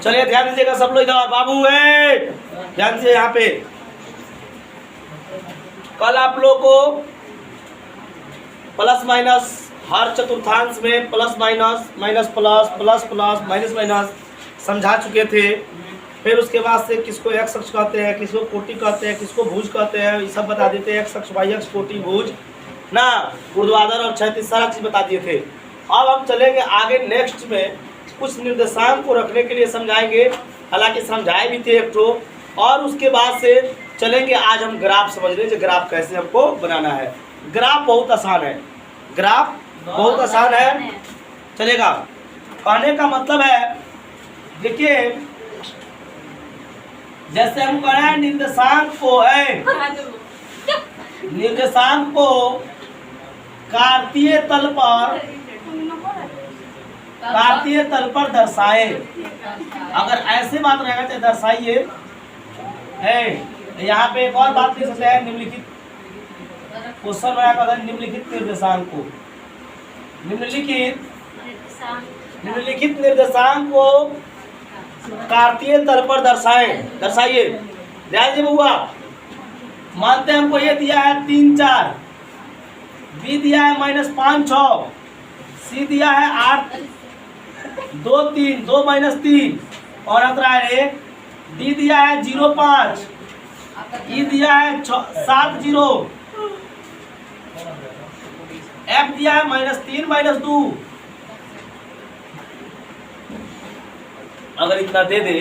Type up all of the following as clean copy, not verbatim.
चलिए ध्यान दीजिएगा सब लोग, इधर बाबू है ध्यान से यहाँ पे। कल आप लोग को प्लस माइनस हर चतुर्थांश में plus minus minus plus plus plus minus minus समझा चुके थे। फिर उसके बाद से किसको एक्स अक्ष कहते हैं, किसको कोटि कहते हैं, किसको भुज कहते हैं, ये सब बता देते हैं। एक्स अक्ष, वाई अक्ष, कोटि, भुज ना, ऊर्ध्वाधर और क्षैतिज सारा चीज बता दिए थे। अब हम चलेंगे आगे नेक्स्ट में, कुछ निर्देशांक को रखने के लिए समझाएंगे, हालांकि समझाए भी थे एक तो। और उसके बाद से चलेंगे आज हम ग्राफ समझने, जो ग्राफ कैसे हमको बनाना है। ग्राफ बहुत आसान है, ग्राफ बहुत आसान है, चलेगा। कहने का मतलब है, देखिए जैसे हम कह रहे हैं निर्देशांक को है, निर्देशांक को कार्तीय तल पर दर्शाए। अगर ऐसे बात रहेगा तो दर्शाइए है। यहाँ पे एक और बात लिख सकते हैं, निम्नलिखित क्वेश्चन बनाया, निम्नलिखित निर्देशांक को, निम्नलिखित निर्देशांक को कार्तीय तल पर दर्शाइए। ध्यान दीजिए बउआ, मानते हैं हमको ये दिया है 3 4, बी दिया है -5 6, सी दिया है 8 2 3 2 -3 और अंतरा है 1, डी दिया है 0 5, ई दिया है 7 0, एफ दिया है -3 -2। अगर इतना दे दे,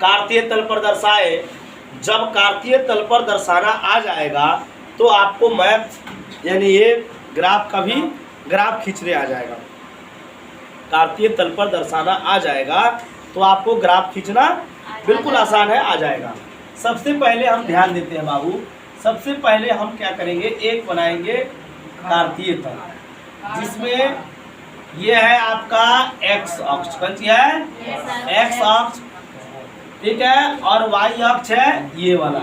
कार्तीय तल पर दर्शाए, जब कार्तीय तल पर दर्शाना आ जाएगा तो आपको मैथ यानी ये ग्राफ का भी ग्राफ खींचने आ जाएगा। कार्तीय तल पर दर्शाना आ जाएगा तो आपको ग्राफ खींचना बिल्कुल आसान है, आ जाएगा। सबसे पहले हम ध्यान देते हैं बाबू, सबसे पहले हम क्या करेंगे, एक बनाएंगे कार्तीय तल, जिसमें ये है आपका एक्स अक्ष, कौन सी है, एक्स अक्ष, ठीक है, और वाई अक्ष है ये वाला,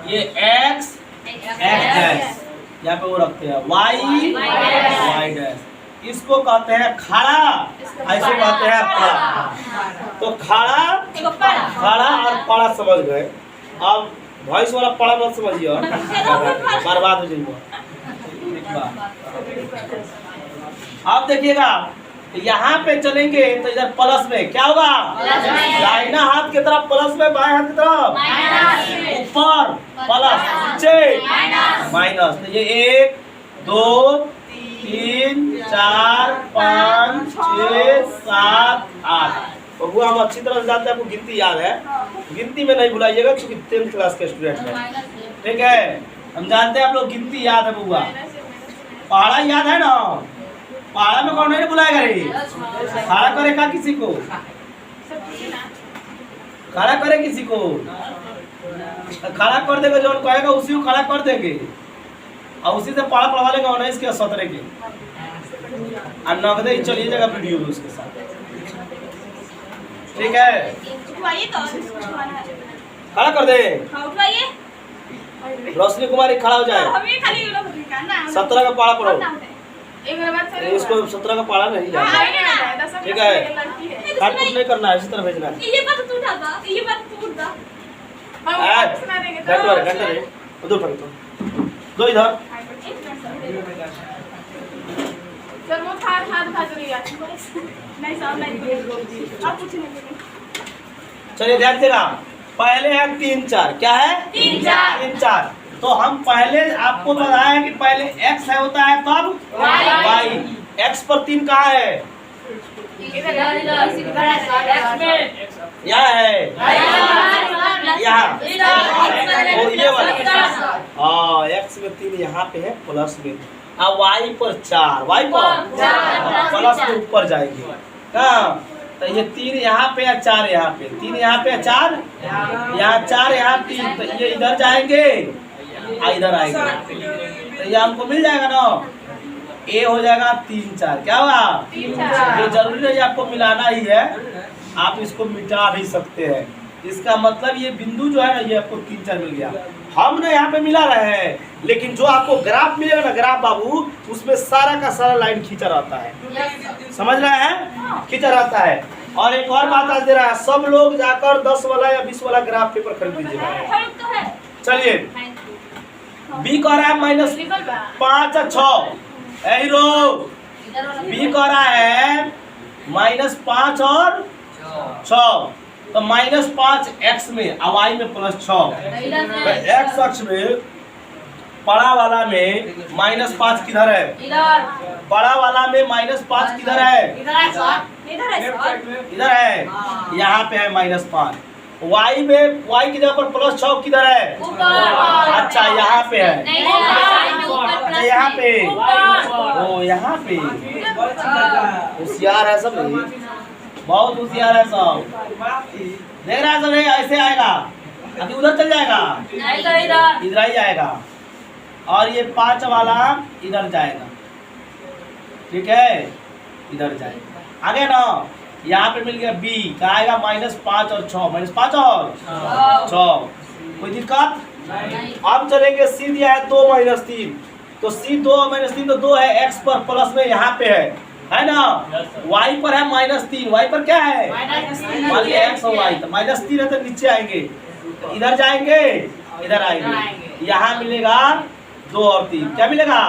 ये एक्स डैश, यहाँ पे वो रखते हैं वाई डैश। इसको कहते हैं खड़ा, ऐसे कहते हैं पड़ा। तो खड़ा और पड़ा समझ गए। अब वॉइस वाला पड़ा मत समझिए, बर्बाद हो जाएगा। अब देखिएगा यहाँ पे चलेंगे तो इधर प्लस में क्या होगा, दाहिना हाथ की तरफ प्लस में, बाएं हाथ की तरफ ऊपर प्लस, नीचे माइनस। तो ये 1 2 3 4 5 6 7 8। बबुआ हम अच्छी तरह से जानते हैं, आपको गिनती याद है, गिनती में नहीं भुलाइएगा क्योंकि 10th क्लास के स्टूडेंट हैं, ठीक है। हम जानते हैं आप लोग गिनती याद है बबुआ, पहाड़ा याद है ना, पहाड़ा में कौन नहीं बुलाएगा रे, खड़ा करेगा किसी को, खड़ा करे किसी को, खड़ा कर देगा, जो कहेगा उसी को खड़ा कर देंगे और उसी से पढ़ा पढ़वा लेगा 19 के 17 के और नगदे चलिए जाएगा वीडियो में उसके साथ, ठीक है। खड़ा कर दे, रोशनी कुमारी खड़ा हो जाए, 17 का पढ़ा पढ़ो, इसको 17 का पढ़ा नहीं जाए, ठीक है। काट कुछ नहीं करना है, इसी तरह भेजना है। दो इधर चलिए ध्यान देगा। पहले है 3 4, क्या है 3 4। तो हम पहले आपको बताया कि पहले x है होता है तब y, x पर 3 कहाँ है, यहाँ है, यहाँ ये वाला, हाँ x में 3 यहाँ पे है प्लस में, अब y पर 4, y पर प्लस में ऊपर जाएंगे हाँ। तो ये 3 यहाँ पे है, 4 यहाँ पे, 3 यहाँ पे है, 4 यहाँ, 4 यहाँ 3, तो ये इधर जाएंगे इधर आएगा, तो ये हमको मिल जाएगा ना, ए हो जाएगा 3 4, क्या होगा 3 4। ये जरूरी नहीं आपको मिलाना ही है, आप इसको मिटा भी सकते हैं। इसका मतलब ये बिंदु जो है ना, ये आपको 3 4 मिल गया। हम ना यहाँ पे मिला रहे हैं, लेकिन जो आपको ग्राफ मिलेगा ना, ग्राफ बाबू, उसमें सारा का सारा लाइन खींचा रहता है, समझ रहे हैं, खींचा रहता है। और एक और बात आज दे रहा है, सब लोग जाकर 10 वाला या 20 वाला ग्राफ पेपर खरीद लीजिएगा। चलिए बी कह रहा है -5 और 6 हीरो, बी कह रहा है -5 और 6, तो -5 x में और y में +6, तो x अक्ष में बड़ा वाला में -5 किधर है? बड़ा वाला में -5 किधर है? इधर है, यहाँ पे है -5। y में y की जगह पर +6 किधर है? अच्छा यहाँ पे है, अच्छा यहाँ पे, ओ यहाँ पे। होशियार है सब, बहुत होशियार है सब। देख रहा है सब, ऐसे आएगा, अभी उधर चल जाएगा, इधर ही आएगा, और ये 5 वाला इधर जाएगा, ठीक है, इधर जाएगा। आगे ना यहाँ पे मिल गया b, क्या आएगा? -5 और 6, -5 और 6, कोई दिक्कत? अब चलेंगे c दिया है 2 - 3, तो c 2 - 3 तो 2 है, x पर प्लस में यहाँ पे है ना, y पर है -3, y पर क्या है? x और y, तो -3 है तो नीचे आएंगे, तो इधर जाएंगे, इधर आएंगे, यहाँ मिलेगा 2 और 3, क्या मिलेगा?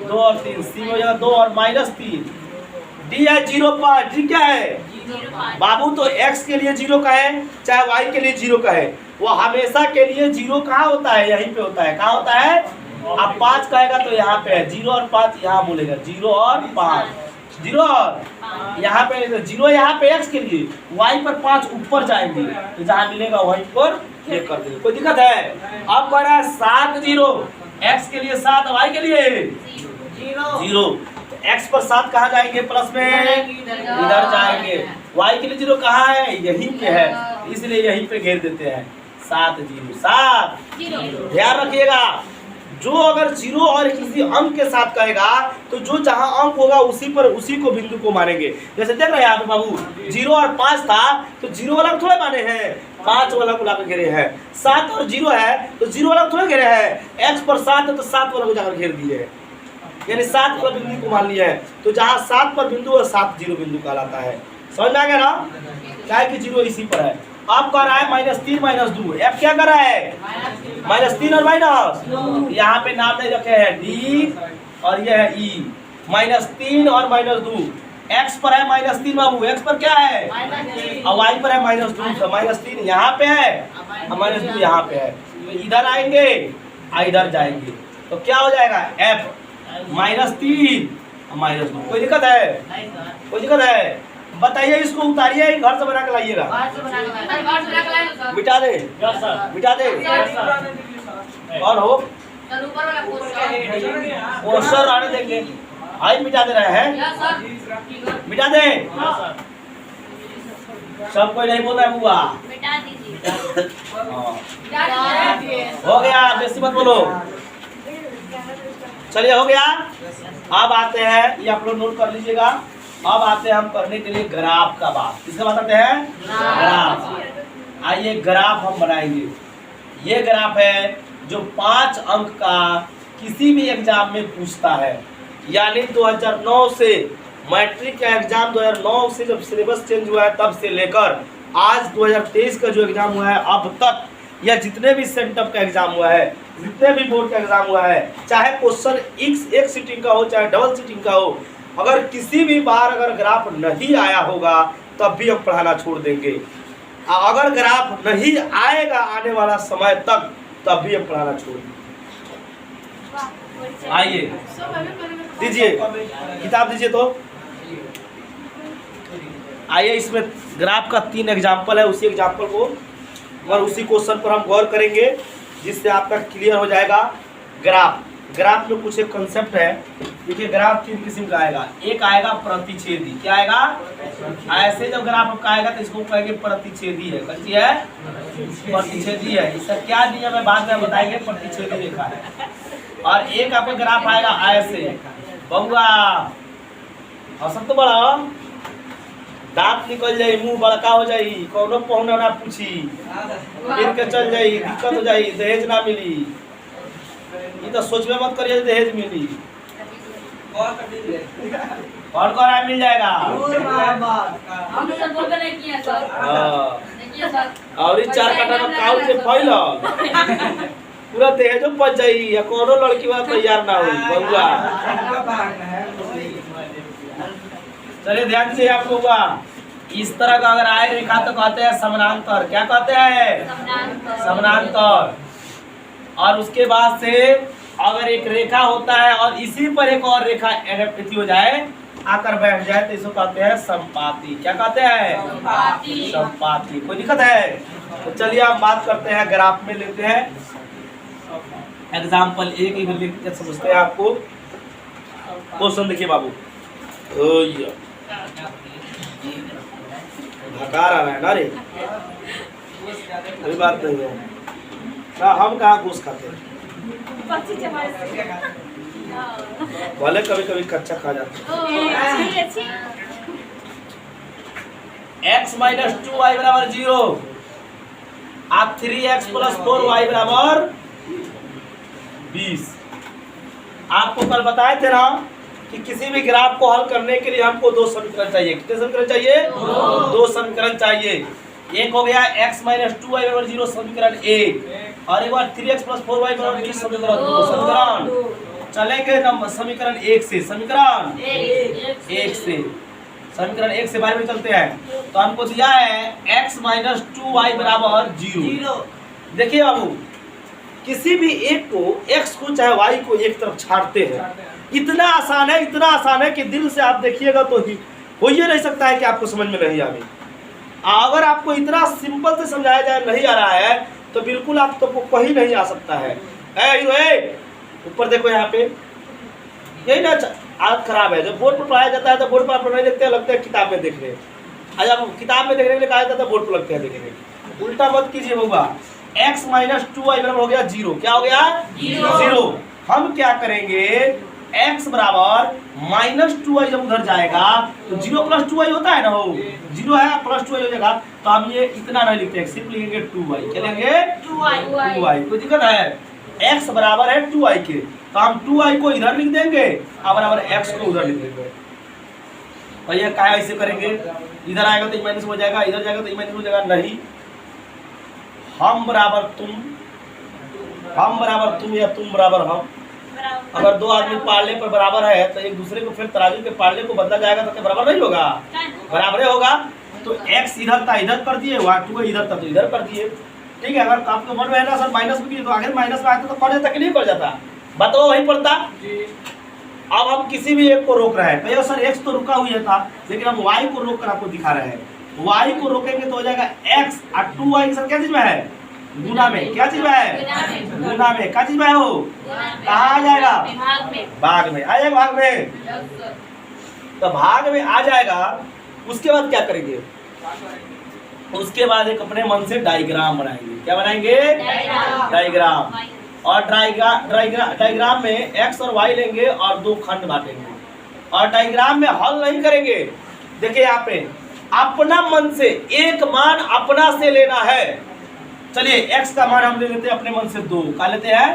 2 और 3, सी हो जाएगा 2 और -3, डी है 0.5, डी क्या है बाबू? तो x के लिए 0 का है, चाहे y के लिए 0 का है, वो हमेशा के लिए 0 कहाँ होता है? यहीं पे होता है। कहाँ होता है? अब 5 कहेगा तो यहाँ पे है, 0 और 5 यहाँ बोलेगा, 0 और 5, 0 और यहाँ पे 0, यहाँ पे x के लिए, y पर 5 ऊपर जाएंगे, तो जहाँ मिलेगा वहीं पर ये कर देंगे, कोई दिक्कत है? अब कह रहा है 7 0, x के लिए 7, y के लिए 0, तो x पर 7 कहाँ जाएंगे? प्लस में इधर जाएंगे, y के लिए 0 कहाँ है? यहीं पे है, इसलिए यहीं पे घेर देते हैं, 7 0, 7 ध्यान रखिएगा। जो अगर 0 और किसी अंक के साथ कहेगा तो जो जहां अंक होगा उसी पर, उसी को बिंदु को मानेंगे। जैसे देख रहे हैं यहाँ पे बाबू, 0 और 5 था तो 0 वाला को थोड़े माने हैं, 5 वाला को लाकर घेरे हैं। 7 और 0 है तो 0 वाला को थोड़े घेरे हैं, x पर 7 है तो 7 वाला को जाकर घेर दिए हैं, यानी 7 वाला बिंदु को मान लिया है। तो जहाँ 7 पर बिंदु और 7 0 बिंदु कहलाता है, समझ में आ गया ना? क्या है कि 0 इसी पर है। अब कह रहा है -3 -2, f क्या कर रहा है? -3 और माइनस, यहाँ पे नाम नहीं रखे हैं d और ये है e, -3 और -2, x पर है -3 बाबू, x पर क्या है? और y पर है -2, तो -3 यहाँ पे है और -2 यहाँ पे है, तो इधर आएंगे इधर जाएंगे, तो क्या हो जाएगा? f -3 और -2, कोई दिक्कत है? कोई दिक्कत है? बताइए, इसको उतारिए, घर से बना के लाइएगा, मिटा दे, मिटा दे, और हो पोस्टर आने देंगे, आज मिटा दे रहे हैं, मिटा दे, सब कोई नहीं बोल रहा है बुआ, मिटा दीजिए, हो गया, बेसी मत बोलो, चलिए हो गया। अब आते हैं, ये आप लोग नोट कर लीजिएगा, अब आते हैं हम करने के लिए ग्राफ का बात। किसका बात आते हैं? ग्राफ। आइए ग्राफ हम बनाएंगे। ये ग्राफ है जो 5 अंक का किसी भी एग्जाम में पूछता है, यानी 2009 से, मैट्रिक का एग्जाम 2009 से जब सिलेबस चेंज हुआ है तब से लेकर आज 2023 का जो एग्जाम हुआ है अब तक, या जितने भी सेंटअप का एग्जाम हुआ है, जितने भी बोर्ड का एग्जाम हुआ है, चाहे क्वेश्चन एक सीटिंग का हो चाहे डबल सीटिंग का हो, अगर किसी भी बार अगर ग्राफ नहीं आया होगा तब भी हम पढ़ाना छोड़ देंगे। अगर ग्राफ नहीं आएगा आने वाला समय तक तब भी हम पढ़ाना छोड़ देंगे। आइए दीजिए, किताब दीजिए तो। आइए, इसमें ग्राफ का 3 एग्जाम्पल है, उसी एग्जाम्पल को और उसी क्वेश्चन पर हम गौर करेंगे जिससे आपका क्लियर हो जाएगा। ग्राफ में कुछ एक कंसेप्ट है। देखिए, ग्राफ 3 किस्म का आएगा। एक आएगा प्रतिच्छेदी, क्या आएगा? ऐसे जब ग्राफ आपका आएगा तो इसको कहेंगे प्रतिच्छेदी है। कौन सी है? प्रतिच्छेदी है। इसका क्या नियम है बाद में बताएंगे, प्रतिच्छेदी रेखा है। और एक आपका ग्राफ आएगा ऐसे, बउआ और सब तो बड़ा दांत निकल जाई, मुंह बड़का हो जाई, कौनो पहुना ना पूछी, फिर के चल जाई, दिक्कत हो जाई, दहेज ना मिली। ये तो सोचबे मत करिए दहेज मिली। कौन कौन है मिल जाएगा। हम तो बोल नहीं किया सर। हाँ नहीं किया सर। और इस 4 काटा में काउ के फैल पूरा देह जो पच जाई या कोनो लड़की वाला तैयार ना हुई बउआ। चलिए ध्यान से आपको हुआ इस तरह का अगर आए रेखा तो कहते हैं समानांतर। क्या कहते हैं समानांतर। और उसके बाद से अगर एक रेखा होता है और इसी पर एक और रेखा एडप्ट हो जाए आकर बैठ जाए तो इसको कहते हैं संपाती। क्या कहते हैं संपाती। कोई दिक्कत है तो चलिए हम बात करते हैं ग्राफ में लेते हैं एग्जाम्पल एक ही लिख के समझते हैं आपको। क्वेश्चन देखिए बाबू। धकार आ रहा है ना रे कोई बात नहीं है ना। हम कहाँ घूस खाते हैं भले कभी कभी कच्चा खा जाते हैं। x माइनस 2y बराबर 0 और 3x प्लस 4y बराबर 20। आपको कल बताए थे ना कि किसी भी ग्राफ को हल करने के लिए हमको 2 समीकरण चाहिए। कितने समीकरण चाहिए। 2 समीकरण चाहिए। एक हो गया x माइनस 2y बराबर 0 समीकरण 1 और एक बार 3x प्लस 4y बराबर 20 समीकरण 2। समीकरण चलेंगे नंबर समीकरण 1 से। समीकरण 1 से समीकरण 1 से बारे में चलते हैं। तो हमको दिया है x माइनस 2y बराबर 0। देखिए बाबू किसी भी एक को x को चाहे y को एक तरफ छाड़ते हैं। इतना आसान है इतना आसान है कि दिल से आप देखिएगा तो हो ही नहीं सकता है कि आपको समझ में नहीं आवे। अगर आपको इतना सिंपल से समझाया जाए नहीं आ रहा है तो बिल्कुल आप तो कहीं नहीं आ सकता है। ऊपर देखो यहाँ पे यही ना आदत खराब है। जब बोर्ड पर पढ़ाया जाता है तो बोर्ड पर आप नहीं देखते हैं लगता है किताब में देख रहे हैं। अच्छा किताब में देखने के लिए कहा जाता है बोर्ड पर लगते हैं देखने। उल्टा मत कीजिए होगा। x माइनस 2y बराबर हो गया 0। क्या हो गया 0। हम क्या करेंगे x बराबर माइनस 2y जब उधर जाएगा तो 0 प्लस 2y होता है ना वो 0 है प्लस 2y हो जाएगा। तो हम ये इतना नहीं लिखते हैं सिर्फ लिखेंगे 2y। क्या लेंगे 2y। कोई दिक्कत है x बराबर है 2y के तो हम 2y को इधर लिख देंगे और बराबर x को उधर लिख देंगे। भैया क्या ऐसे करेंगे इधर आएगा तो माइनस हो जाएगा इधर जाएगा तो माइनस हो जाएगा। नहीं हम बराबर तुम या तुम बराबर हम। अगर 2 आदमी पालने पर बराबर है तो एक दूसरे को फिर तराजू के पालने को बदला जाएगा तो क्या बराबर नहीं होगा। बराबर होगा। तो x इधर था इधर कर दिए y2 इधर था तो इधर कर दिए। ठीक है। अगर आपको मन में है ना सर माइनस में तो आगे माइनस में आता तो कर देता कि नहीं कर जाता बताओ वही पड़ता। अब हम किसी भी एक को रोक रहे हैं भैया सर x तो रुका हुआ था लेकिन हम y को रोक कर आपको दिखा रहे हैं। y को रोकेंगे तो हो जाएगा x और 2y सर क्या चीज में है गुना में। क्या चीज में है गुना में। क्या चीज में है वो कहाँ आ जाएगा भाग में आ जाएगा। भाग में तो भाग में आ जाएगा। उसके बाद क्या करेंगे उसके बाद एक अपने मन से डायग्राम बनाएंगे। क्या बनाएंगे डायग्राम। और डायग्राम में x और y लेंगे और 2 खंड बांटेंगे और डायग्राम में हल नहीं करेंगे। देखिए यहाँ पे अपना मन से एक मान अपना से लेना है। चलिए x का मान हम ले लेते हैं अपने मन से 2। क्या लेते हैं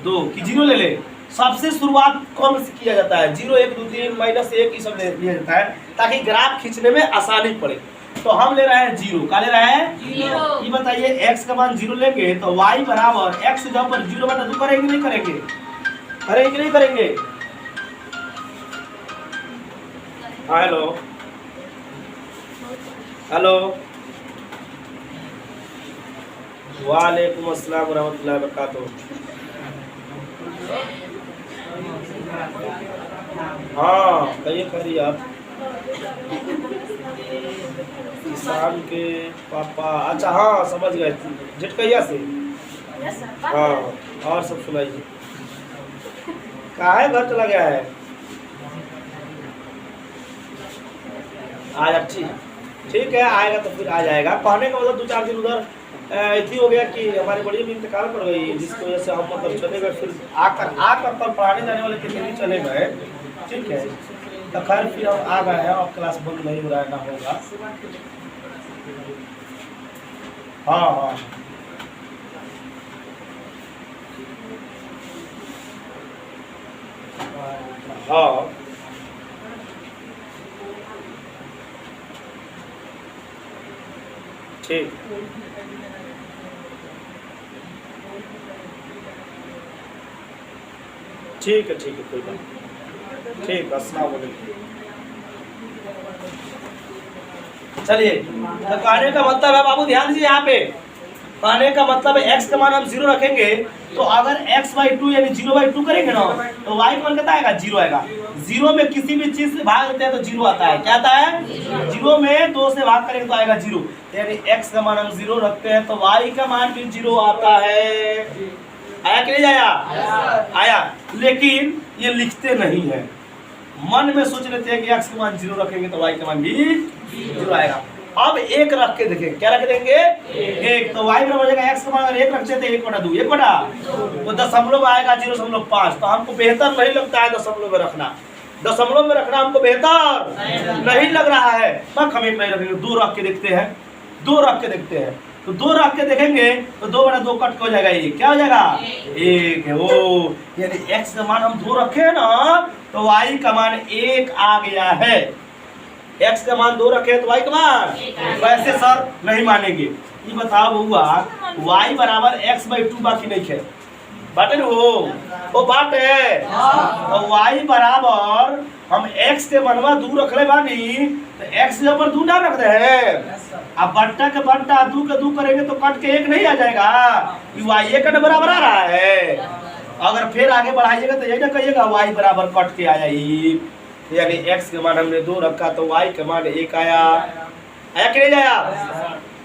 2 कि 0 ले ले। सबसे शुरुआत कौन से किया जाता है 0 1 2 3 माइनस 1 ये सब लिया जाता है ताकि ग्राफ खींचने में आसानी पड़े। तो हम ले रहे हैं 0। क्या ले रहे हैं 0। ये बताइए x का मान 0 लेंगे तो y बराबर x जब पर 0 बटा 2 करेंगे नहीं करेंगे करेंगे नहीं करेंगे। हेलो हेलो वालेकुम अस्सलाम रहमतुल्लाहि व बरकातहू। हाँ कहिए करिए आप किसान के पापा। अच्छा हाँ समझ गए झटकैया से। हाँ और सब सुनाइए कहाँ है घर चला गया है आज। अच्छी ठीक है आएगा तो फिर आ जाएगा। कहने का मतलब 2-4 दिन उधर ऐसी हो गया कि हमारी बड़ी भी इंतकाल कर गई जिसकी वजह से हम मतलब चले गए। फिर आकर पर पढ़ाने जाने वाले थे नहीं चले गए। ठीक है तो खैर फिर हम आ गए हैं और क्लास बंद नहीं हो रहा है ना होगा। हाँ हाँ हाँ ठीक ठीक है कोई बात नहीं। ठीक, अस्सलाम वालेकुम। चलिए, तो कहने का मतलब है बाबू ध्यान दीजिए यहाँ पे, कहने का मतलब है x का मान हम 0 रखेंगे तो अगर x/2 यानी 0/2 करेंगे ना तो y का मान कितना आएगा? 0 आएगा। 0 में किसी भी चीज से भाग देते हैं तो 0 आता है। क्या आता है? 0 में 2 से भाग करेंगे तो आएगा 0। यानी x का मान हम 0 रखते हैं तो y का मान भी 0 आता है। आया कि नहीं आया? आया। लेकिन ये लिखते नहीं है, मन में सोच लेते हैं कि x का मान 0 रखेंगे तो y का मान भी 0 आएगा। अब एक रख के देखें, क्या रख देंगे? एक। तो y बराबर हो जाएगा x का मान अगर 1 रखते थे 1/2, 1/2 तो दशमलव आएगा 0.5। तो हमको बेहतर नहीं लगता है दशमलव में रखना, दशमलव में रखना हमको बेहतर नहीं लग रहा है। हम एक नहीं रखेंगे, 2 रख के देखते हैं, 2 रख के देखते हैं। तो 2 रख के देखेंगे तो 2/2 कट हो जाएगा, ये क्या हो जाएगा? 1 है। ओ यानी x का मान हम 2 रखे ना तो y का मान 1 आ गया है। x का मान 2 रखे तो y का मान, वैसे सर नहीं मानेंगे। ये बताओ हुआ y बराबर x/2 बाकी नहीं है, बाटे वो बात है। तो y बराबर हम x के मनवा 2 रख ले बानी तो x के ऊपर 2 ना रख दे। अब बट्टा के बट्टा 2 के 2 करेंगे तो कट के 1 नहीं आ जाएगा, y 1 के बराबर आ रहा है। अगर फिर आगे बढ़ाइएगा तो यही ना कहिएगा y बराबर कट के आया ही, यानी x के मान हमने 2 रखा तो y के मान 1 आया। आया कि नहीं आया?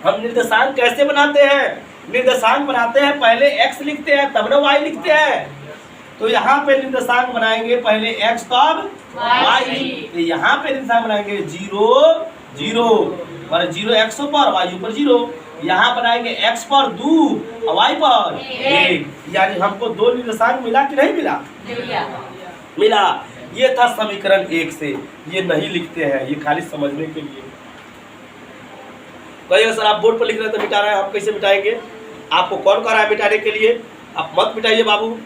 हम निर्देशांक कैसे बनाते हैं? निर्देशांक बनाते हैं पहले x लिखते हैं तब ना y लिखते हैं। तो यहाँ पे निर्देशांक बनाएंगे पहले x तब y। तो यहाँ पे निर्देशांक बनाएंगे 0 0 और 0 x पर y ऊपर 0। यहाँ बनाएंगे x पर 2 और y पर 1। यानी हमको 2 निर्देशांक मिला कि नहीं मिला? मिला। ये था समीकरण 1 से। ये नहीं लिखते हैं, ये खाली समझने के लिए। कहिएगा सर आप बोर्ड पर लिख रहे हैं तो मिटा रहे हैं, हम कैसे मिटाएंगे? आपको कौन कह रहा है मिटाने के लिए? आप मत मिटाइए बाबू,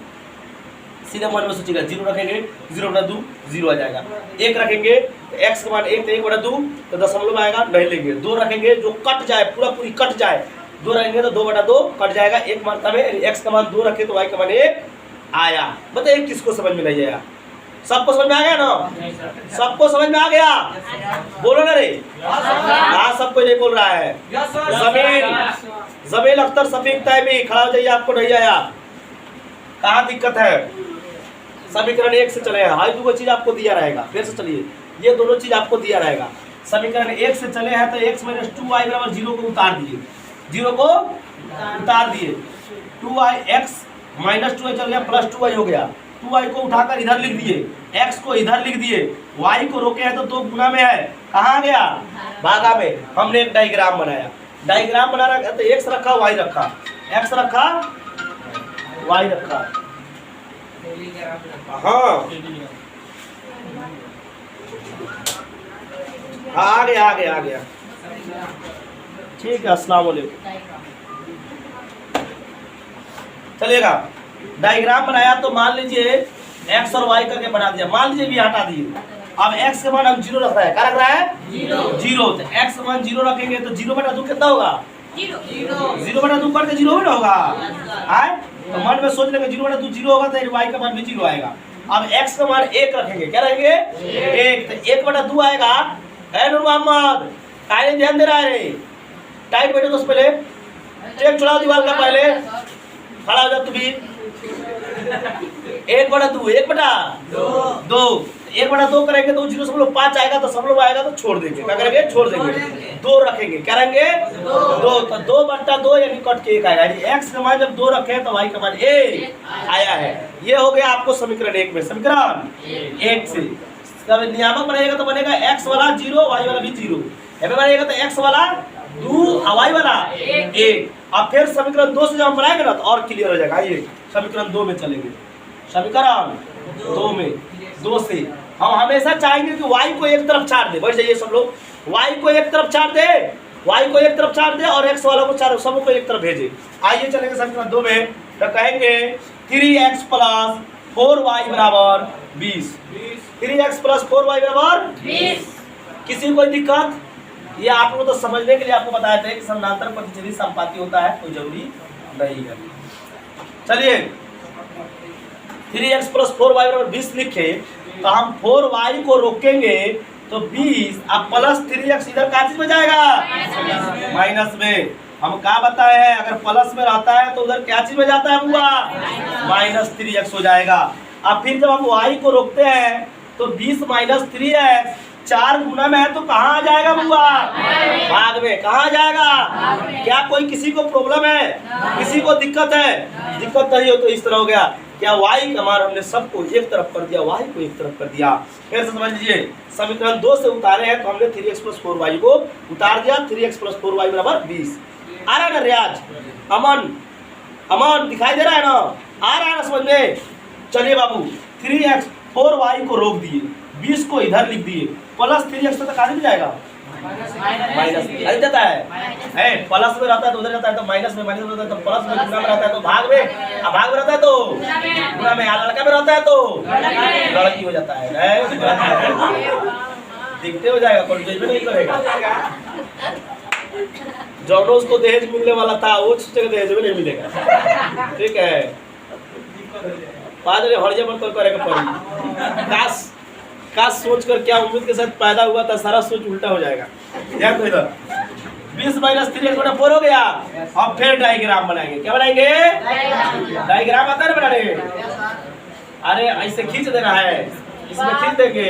सीधा मन में सोचिएगा। 0 रखेंगे 0/2 0 आ जाएगा। 1 रखेंगे तो x का मान 1 तो 1/2 तो दशमलव आएगा, नहीं लेंगे। 2 रखेंगे जो कट जाए, पूरी कट जाए। 2 रखेंगे तो 2/2 कट जाएगा। 1 मान तब x का मान 2 रखे तो y का मान 1 आया। बताइए किसको समझ में नहीं आया? सबको समझ में आ गया ना? सबको समझ में आ गया? बोलो ना रे। हाँ, सबको नहीं बोल रहा है। जमील अख्तर सफीक तैमी खड़ा हो जाइए, आपको नहीं आया। कहाँ दिक्कत है? समीकरण 1 से चले हैं, हाई 2 चीज आपको दिया रहेगा। फिर से चलिए, ये दोनों चीज आपको दिया रहेगा। समीकरण 1 से चले हैं तो x - 2y बराबर 0 को उतार दिए, 0 को उतार दिए। 2y x - 2y चल गया, प्लस 2y हो गया। 2y को उठाकर इधर लिख दिए, x को इधर लिख दिए, y को रोके हैं तो 2 गुना में है, कहाँ गया? भागा में। हमने एक डायग्राम बनाया, डायग्राम बना रखा तो x रखा y रखा, x रखा y रखा। हाँ आ गया। ठीक है, अस्सलाम वालेकुम। चलेगा। डायग्राम बनाया तो मान लीजिए x और y करके बना दिया, मान लीजिए भी हटा दिए। अब x का मान हम 0 रख रहा है, क्या रख रहा है? 0। तो x का मान 0 रखेंगे तो 0/2 कितना होगा? 0/2 कट के 0 होगा। आए तो मन में सोच लेंगे 0/2 0 होगा तो y का मान भी 0 आएगा। अब x का मान 1 रखेंगे, क्या रखेंगे? 1। तो 1/2 आएगा। है नूर मोहम्मद, काहे ध्यान दे रहा है रे? टाइट बैठो दोस्त, पहले चेक चढ़ाओ दीवार का, पहले खड़ा हो जा तू भी। 1/2 1/2 1/2 करेंगे तो 0.5 आएगा, तो दशमलव आएगा तो छोड़ देंगे। क्या करेंगे? छोड़ देंगे। 2 रखेंगे, क्या रखेंगे? 2। तो 2/2 यानी कट के 1 आएगा। यानी x का मान जब 2 रखे तो y का मान 1 आया है। ये हो गया आपको समीकरण 1 में। समीकरण 1 से तब नियामक बनेगा तो बनेगा x वाला 0 y वाला भी 0। यहाँ बनेगा तो x वाला 2 y वाला 1। अब फिर समीकरण 2 से जब हम बनाएंगे ना तो और क्लियर हो जाएगा। आइए समीकरण 2 में चलेंगे। समीकरण 2 में 2 से हम हमेशा चाहेंगे कि y को एक तरफ छाड़ दे। बैठ जाइए सब लोग, y को एक तरफ छाड़ दे, y को एक तरफ छाड़ दे और x वाला को चार सबको एक तरफ भेजे। आइए चलेंगे समीकरण 2 में तो कहेंगे 3x + 4y बराबर 20। 3x + 4y बराबर 20। किसी को कोई दिक्कत? ये आप लोग तो समझने के लिए आपको बताया था कि समानांतर प्रतिच्छेदी संपाती होता है, कोई जरूरी नहीं है। चलिए 3x + 4y = 20 लिखे तो हम 4y को रोकेंगे तो 20 अब प्लस 3x इधर क्या चीज में जाएगा? माइनस में। हम क्या बताए हैं, अगर प्लस में रहता है तो उधर क्या चीज में जाता है बुआ? -3x हो जाएगा। अब फिर जब हम y को रोकते हैं तो 20 - 3x 4 गुना में है तो कहाँ आ जाएगा बुआ? भाग में। कहाँ जाएगा? क्या कोई किसी को प्रॉब्लम है? किसी को दिक्कत है? दिक्कत नहीं हो तो इस तरह हो गया। क्या y का मान हमने सबको एक तरफ कर दिया, y को एक तरफ कर दिया। फिर से समझ लीजिए, समीकरण 2 से उतारे हैं तो हमने 3x + 4y को उतार दिया। 3x + 4y = 20। आ रहा है ना रियाज? अमन दिखाई दे रहा है ना? आ रहा है ना समझ में? चलिए बाबू 3x 4y को रोक दिए, 20 को इधर लिख दिए, प्लस 3x तक कहाँ जाएगा? माइनस में जाता है। प्लस में रहता है तो उधर जाता है तो माइनस में, माइनस में रहता है तो प्लस में, गुना में रहता है तो भाग में, अब भाग में रहता है तो गुना में, लड़का में रहता है तो लड़की हो जाता है। दिखते हो जाएगा, कॉन्फ्यूज में नहीं करेगा। जो उसको दहेज मिलने वाला था वो सोचेगा दहेज में नहीं मिलेगा। ठीक है, पादरे हड़जे पर तो करेगा पड़ी। काश सोच कर क्या उम्मीद के साथ पैदा हुआ था, सारा सोच उल्टा हो जाएगा। ध्यान दो इधर, 20 - 3x = 4 हो गया। अब फिर डायग्राम बनाएंगे। क्या बनाएंगे? डायग्राम आता है बनाने। अरे ऐसे खींच देना है, इसमें खींच देंगे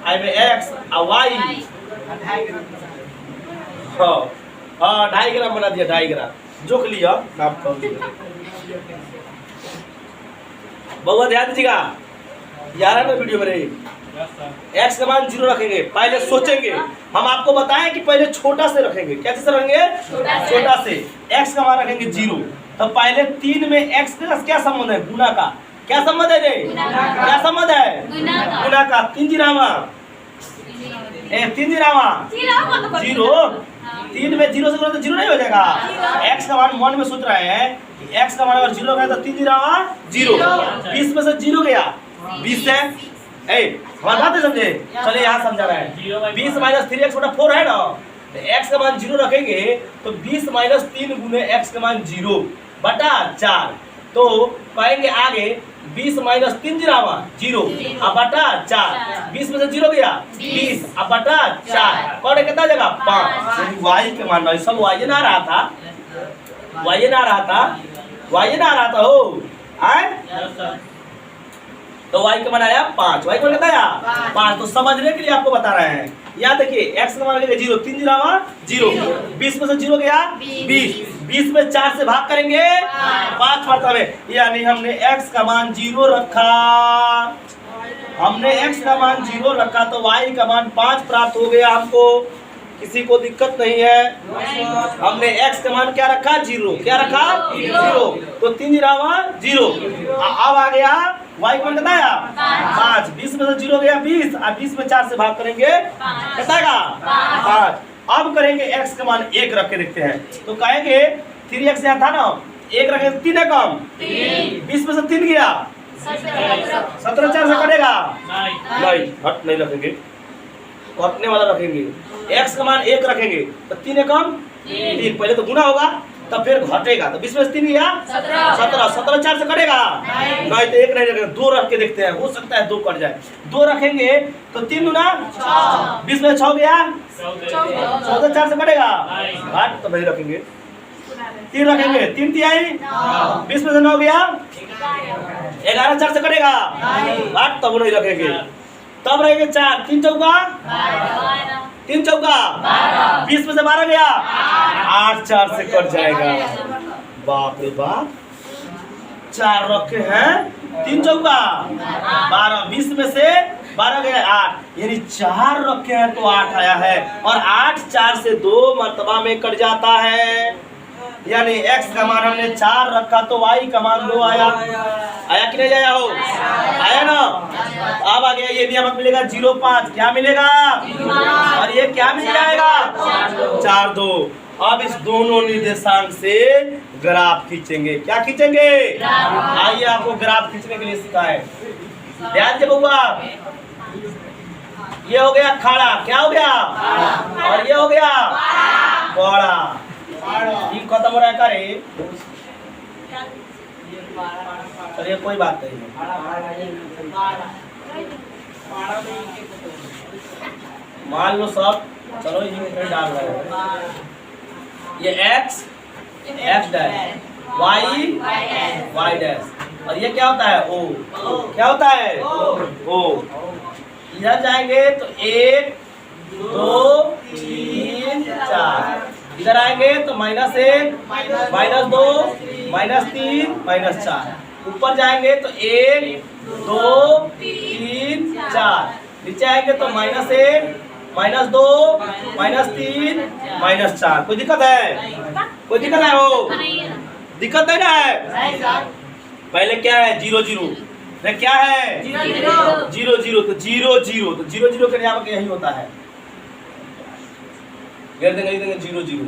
आई में x और y। हाँ डायग्राम बना दिया, डायग्राम जोक लिया नाम बहुत ध्यान दीजिएगा। 11 में वीडियो बने। x का मान 0 रखेंगे, पहले सोचेंगे। हम आपको बताएं कि पहले छोटा से रखेंगे। कैसे से रखेंगे? छोटा से। x का मान रखेंगे 0। तो पहले 3 में x का क्या संबंध है? गुना का। क्या संबंध है रे? क्या संबंध है? गुना का। 3 जीरामा 0। 3 में 0 से गुना तो 0 नहीं हो जाएगा। x का मान मन में सोच रहे हैं कि x का मान अगर 0 गया तो 3 जीरामा 0। 20 में से 0 गया, 20 से हमारी बात समझे? चलिए यहाँ समझा रहे हैं। 20 - 3x = 4 है ना, तो x का मान 0 रखेंगे तो 20 - 3 गुने x का मान 0 बटा 4। तो कहेंगे आगे 20 - 3 जीरामा 0 अब बटा 4। 20 में से 0 गया 20 अब बटा 4। कौन कितना जगह? 5। y के मान सब y ना रहा था, y ना रहा था, y ना रहा था हो आए तो y का मान आया 5। y का मान कितना आया? 5। तो समझने के लिए आपको बता रहे हैं। यहाँ देखिए x का मान लगेगा 0, 3 जीरामा 0। 20 में से 0 गया 20। 20 में 4 से भाग करेंगे 5 मरतबे, यानी हमने x का मान 0 रखा। हमने x का मान 0 रखा तो y का मान 5 प्राप्त हो गया हमको। किसी को दिक्कत नहीं है। हमने x का मान क्या रखा? 0। क्या रखा? 0। तो 3 जीरामा 0। अब आ गया y का मान कितना आया? 5। 20 में से 0 गया 20 और 20 में 4 से भाग करेंगे कितना आएगा? 5। अब करेंगे x का मान 1 रख के देखते हैं। तो कहेंगे 3x यहाँ था ना, 1 रखेंगे 3 है कम, 20 में से 3 गया 17। 4 से कटेगा नहीं, हट नहीं रखेंगे, कटने वाला रखेंगे। x का मान 1 रखेंगे तो 3 है कम 3, पहले तो गुना होगा तब फिर घटेगा। तो 20 में से 3 गया 17। 17 4 से कटेगा नहीं, तो 1 नहीं रखेंगे, 2 रख के देखते हैं, हो सकता है 2 कट जाए। 2 रखेंगे तो 3 गुना 20 में 6 गया 14। 4 से कटेगा घट तो नहीं रखेंगे। 3 रखेंगे 3 तिहाई 20 में से 9 गया 11। 4 से कटेगा घट तब नहीं रखेंगे। तब रहेंगे 4। 3 चौका 3 चौका 20 में से 12 गया 8। 4 से कट जाएगा। बाप रे बाप, 4 रखे हैं 3 चौका 12। 20 में से 12 गया 8, यानी 4 रखे हैं तो 8 आया है। और 8 4 से 2 मर्तबा में कट जाता है, यानी x का मान हमने 4 रखा तो y का मान 2 आया। आया कि नहीं आया हो? आया ना। अब आ गया ये नियम मिलेगा 0,5। क्या मिलेगा? और ये क्या मिल जाएगा? 4 2। अब इस दोनों निर्देशांक से ग्राफ खींचेंगे। क्या खींचेंगे? आइए आपको ग्राफ खींचने के लिए सिखाए। ध्यान से बउआ, ये हो गया खड़ा, क्या हो गया? और ये हो गया करे, चलिए कोई बात नहीं है। मान लो सब, चलो ये डाल रहे हैं, ये x डैश, y डैश, और ये क्या होता है o, क्या होता है o। इधर जाएंगे तो 1 2 3 4, इधर आएंगे तो -1 -2 -3 -4, ऊपर जाएंगे तो 1 2 3 4, नीचे आएंगे तो -1 -2 -3 -4। कोई दिक्कत है? कोई दिक्कत है? हो दिक्कत नहीं ना है? पहले क्या है 0 0, क्या है 0 0, तो 0 0, तो 0 0 के यहाँ पर यही होता है, घेर देंगे 0 0।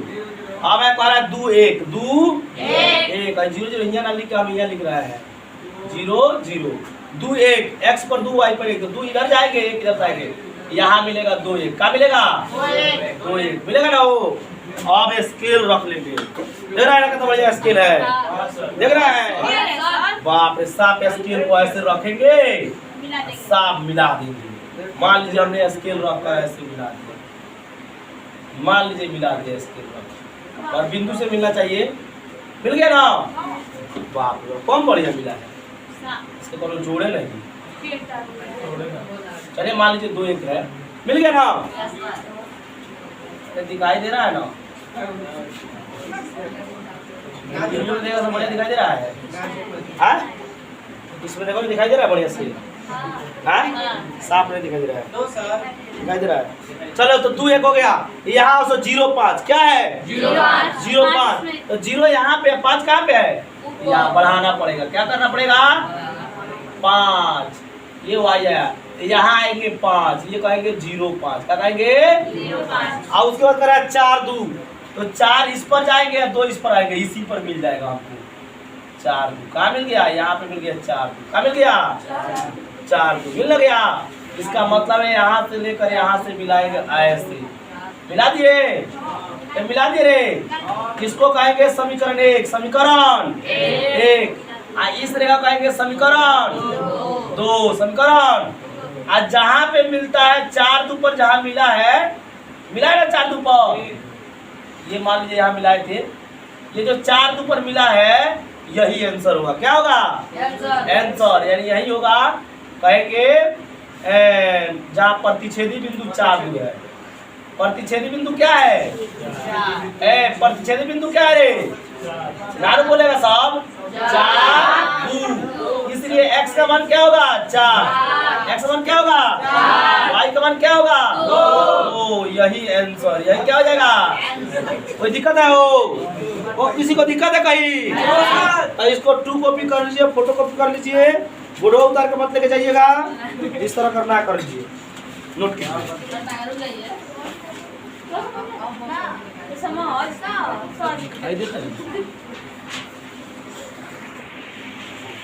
अब है कह रहा है 2 1 2 1, 0 0 यहाँ ना लिख के हम यहाँ लिख रहा है 0 0 2 1, x पर 2 y पर 1, तो 2 इधर जाएंगे 1 इधर जाएंगे, यहाँ मिलेगा 2 1, क्या मिलेगा 2 1 मिलेगा ना वो। अब स्केल रख लेंगे, देख रहा है ना कितना बढ़िया स्केल है, देख रहा है, बाप रे, साफ स्केल को ऐसे रखेंगे, साफ मिला देंगे। मान लीजिए हमने स्केल रखा है, ऐसे मिला दिया, मान लीजिए मिला दिया स्केल रख, और बिंदु से मिलना चाहिए, मिल गया ना, बाप रे कौन बढ़िया मिला है, इसके तो जोड़े नहीं, चलिए मान लीजिए 2 1 है, मिल गया ना, दिखाई दे रहा है ना, वीडियो में देखा तो बढ़िया दिखाई दे रहा है, हाँ इसमें देखो दिखाई दे रहा है बढ़िया से, हाँ साफ नहीं दिखाई दे रहा है, दिखाई दे रहा है। चलो तो 2 1 हो गया, यहाँ 0 5, क्या है 0 5, तो 0 यहाँ पे, 5 कहाँ पे है, यहाँ बढ़ाना पड़ेगा, क्या करना पड़ेगा 5, ये y है, यहाँ आएंगे 5, ये कहेंगे 0 5, क्या कहेंगे 0 5, और उसके बाद करें 4 2, तो 4 इस पर जाएंगे, 2 इस पर आएंगे, इसी पर मिल जाएगा आपको 4 2, कहाँ मिल गया, यहाँ पे मिल गया 4 2, कहाँ मिल गया 4 2 मिल गया। इसका मतलब है यहाँ से लेकर यहाँ से मिलाएंगे, ऐसे मिला दिए, मिला दिए रे, किसको कहेंगे समीकरण 1, समीकरण 1, इस रेखा कहेंगे समीकरण 2, समीकरण। आज जहाँ पे मिलता है 4 2 पर, जहाँ मिला है ना 4 2 पर, ये मान लीजिए यहाँ मिलाए थे, ये जो 4 2 पर मिला है यही आंसर होगा, क्या होगा आंसर, यानी यही होगा, कहेंगे जहाँ प्रतिच्छेदी बिंदु 4 2 है, प्रतिच्छेदी बिंदु क्या है, प्रतिच्छेदी बिंदु क्या है रे, नारू बोलेगा सब 4 2, इसलिए x का मान क्या होगा 4, x का मान क्या होगा 4, y का मान क्या होगा 2, यही आंसर, यही क्या हो जाएगा। कोई दिक्कत है वो किसी को दिक्कत है कहीं, तो इसको 2 कॉपी कर लीजिए, फोटो कॉपी कर लीजिए, फोटो उतार के मत लेके जाइएगा, इस तरह करना है कर लीजिए, नोट कीजिए।